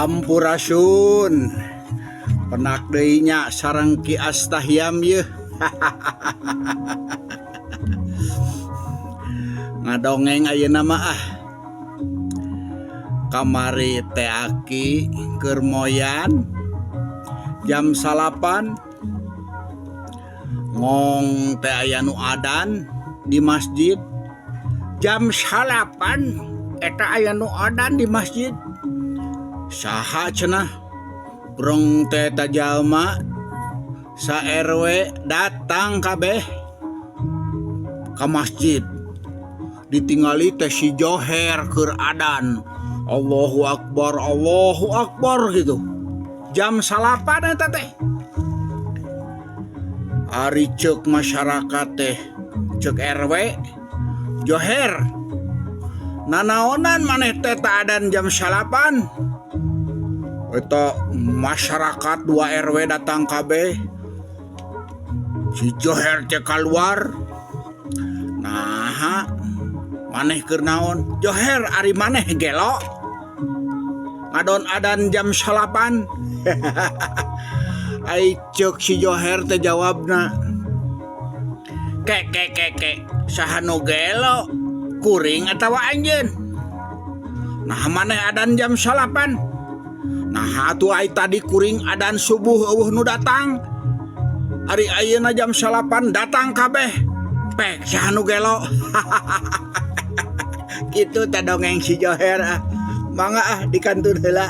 Sampurasun penak deui nya sareng Ki Astahyam yeuh. Ngadongeng ayeuna mah kamari teh Aki keur moyan jam 8 ngong teh aya nu adan di masjid jam 8 eta aya nu adan di masjid. Saha cenah urang teh jalma sa RW datang kabeh ka masjid ditinggali teh si Joher keur adan Allahu Akbar gitu jam 8 eta teh. Ari ceuk masyarakat teh ceuk RW Joher nanaonan maneh teh tak adan jam 8. Eta masyarakat 2 RW datang kabeh. Si Joher teh keluar. Nah, maneh keur naon? Joher ari maneh gelo? Ngadon adan jam 8. Ai ceuk si Joher teh jawabna. Ke saha nu gelo? Kuring atawa anjeun? Nah maneh adan jam 8. Nah atuh ai tadi kuring adan subuh eueuh nu datang. Ari ayeuna jam 8 datang kabeh. Pek saha nu gelo. Kitu teh dongeng si Joher. Mangga dikantun heula.